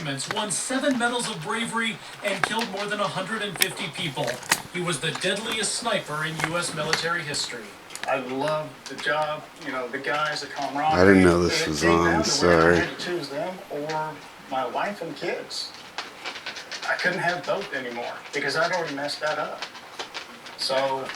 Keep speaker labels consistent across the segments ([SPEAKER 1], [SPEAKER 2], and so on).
[SPEAKER 1] deployments, won 7 medals of bravery, and killed more than 150 people. He was the deadliest sniper in U.S. military history.
[SPEAKER 2] I love the job, the guys, the camaraderie.
[SPEAKER 3] I didn't know this was on, sorry.
[SPEAKER 2] I had to choose them or my wife and kids. I couldn't have both anymore because I'd already messed that up. So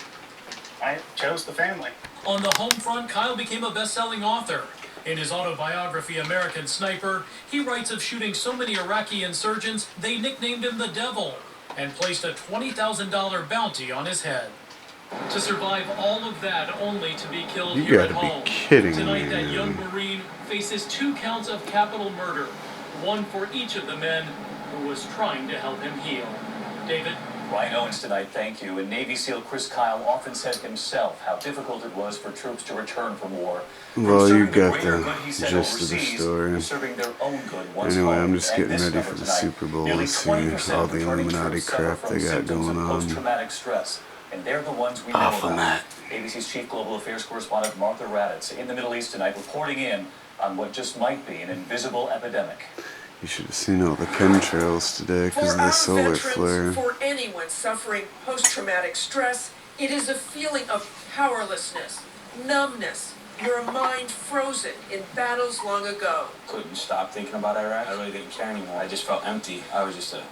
[SPEAKER 2] I chose the family.
[SPEAKER 1] On the home front, Kyle became a best-selling author. In his autobiography, American Sniper, he writes of shooting so many Iraqi insurgents, they nicknamed him the Devil and placed a $20,000 bounty on his head. To survive all of that, only to be killed here at home.
[SPEAKER 3] You gotta be kidding me.
[SPEAKER 1] Tonight, that young Marine faces 2 counts of capital murder, one for each of the men who was trying to help him heal. David?
[SPEAKER 4] Ryan Owens tonight, thank you. And Navy SEAL Chris Kyle often said himself how difficult it was for troops to return from war.
[SPEAKER 3] Well, you got the gist of the story. Anyway, I'm just getting ready for the Super Bowl to see all the Illuminati crap they got going on.
[SPEAKER 4] Post-traumatic stress. And they're the ones we know about. ABC's chief global affairs correspondent Martha Raddatz in the Middle East tonight, reporting in on what just might be an invisible epidemic.
[SPEAKER 3] You should have seen all the chemtrails today because of the solar flare.
[SPEAKER 5] For anyone suffering post-traumatic stress, it is a feeling of powerlessness, numbness, your mind frozen in battles long ago.
[SPEAKER 6] Couldn't stop thinking about Iraq. I really didn't care anymore. I just felt empty. I was just a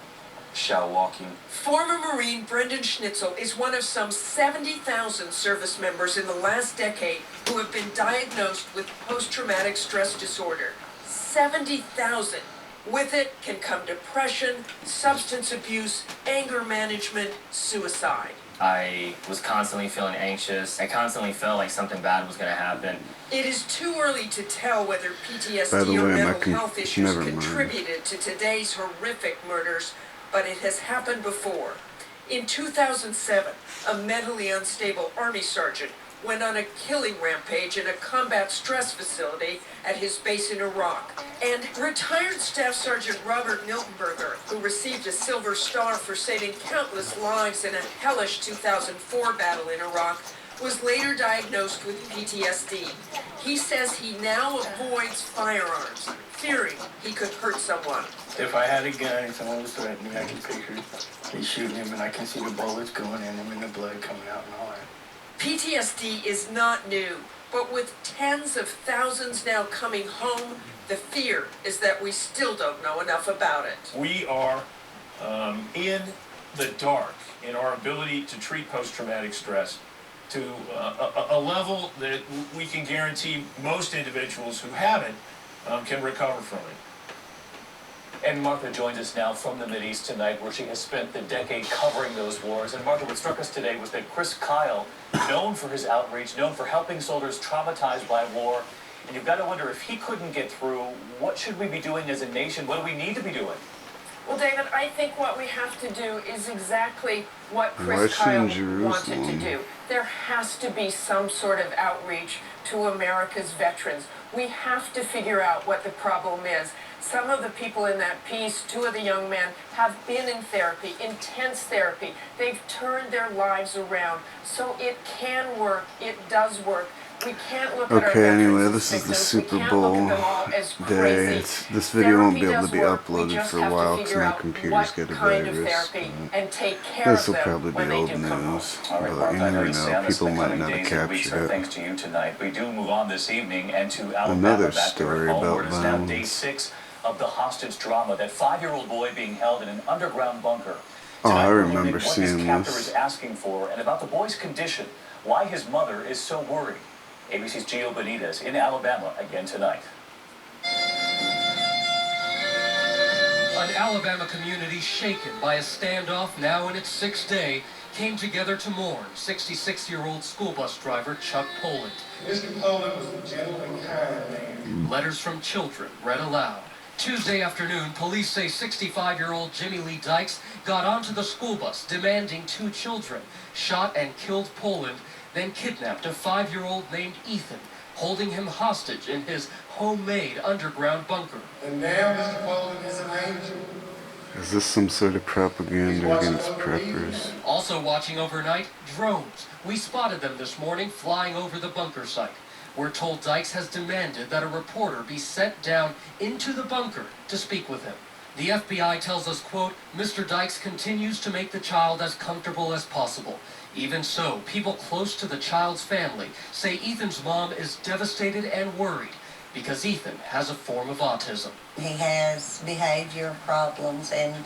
[SPEAKER 6] shell walking.
[SPEAKER 5] Former Marine Brendan Schnitzel is one of some 70,000 service members in the last decade who have been diagnosed with post-traumatic stress disorder. 70,000. With it can come depression, substance abuse, anger management, suicide.
[SPEAKER 7] I was constantly feeling anxious. I constantly felt like something bad was going to happen.
[SPEAKER 5] It is too early to tell whether PTSD or mental health issues contributed to today's horrific murders, but it has happened before. In 2007, a mentally unstable Army sergeant went on a killing rampage in a combat stress facility at his base in Iraq. And retired Staff Sergeant Robert Miltenberger, who received a Silver Star for saving countless lives in a hellish 2004 battle in Iraq, was later diagnosed with PTSD. He says he now avoids firearms, fearing he could hurt someone.
[SPEAKER 2] If I had a gun and someone was threatening me, I can picture me shooting him and I can see the bullets going in him and the blood coming out and all that.
[SPEAKER 5] PTSD is not new, but with tens of thousands now coming home, the fear is that we still don't know enough about it.
[SPEAKER 8] We are in the dark in our ability to treat post-traumatic stress to a level that we can guarantee most individuals who have it can recover from it.
[SPEAKER 4] And Martha joins us now from the Mideast tonight, where she has spent the decade covering those wars. And Martha, what struck us today was that Chris Kyle, known for his outreach, known for helping soldiers traumatized by war, and you've got to wonder if he couldn't get through, what should we be doing as a nation? What do we need to be doing?
[SPEAKER 5] Well, David, I think what we have to do is exactly what Chris Kyle wanted to do. There has to be some sort of outreach to America's veterans. We have to figure out what the problem is. Some of the people in that piece, 2 of the young men, have been in therapy, intense therapy. They've turned their lives around. So it can work. It does work. We can't look at our veterans
[SPEAKER 3] anyway, this is the Super Bowl day. This video won't be able to be uploaded for a while because my computer's got a virus. This will probably be old news, but you never know. People might not have captured it.
[SPEAKER 4] Thanks to you tonight. We do move on this evening and to Alabama.
[SPEAKER 3] Another story about
[SPEAKER 4] now day 6 of the hostage drama. That 5-year-old boy being held in an underground bunker.
[SPEAKER 3] Oh, I remember seeing this.
[SPEAKER 4] What his captor is asking for, and about the boy's condition. Why his mother is so worried. ABC's Gio Benitez in Alabama again tonight.
[SPEAKER 9] An Alabama community shaken by a standoff now in its 6th day came together to mourn 66-year-old school bus driver Chuck Poland.
[SPEAKER 2] Mr. Poland was a gentle and kind man.
[SPEAKER 9] Letters from children read aloud. Tuesday afternoon, police say 65-year-old Jimmy Lee Dykes got onto the school bus demanding 2 children, shot and killed Poland, then kidnapped a 5-year-old named Ethan, holding him hostage in his homemade underground bunker.
[SPEAKER 2] And now Mr. Poland is an angel.
[SPEAKER 3] Is this some sort of propaganda against preppers?
[SPEAKER 9] Also watching overnight, drones. We spotted them this morning flying over the bunker site. We're told Dykes has demanded that a reporter be sent down into the bunker to speak with him. The FBI tells us, quote, Mr. Dykes continues to make the child as comfortable as possible. Even so, people close to the child's family say Ethan's mom is devastated and worried because Ethan has a form of autism.
[SPEAKER 10] He has behavior problems, and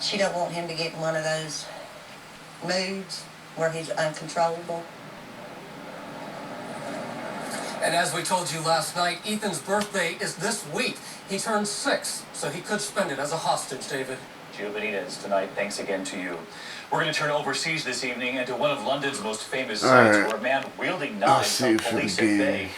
[SPEAKER 10] she don't want him to get in one of those moods where he's uncontrollable.
[SPEAKER 9] And as we told you last night, Ethan's birthday is this week. He turns 6, so he could spend it as a hostage, David.
[SPEAKER 4] Gio Benitez, tonight, thanks again to you. We're going to turn overseas this evening and to one of London's most famous sites where a man wielding knives on police at bay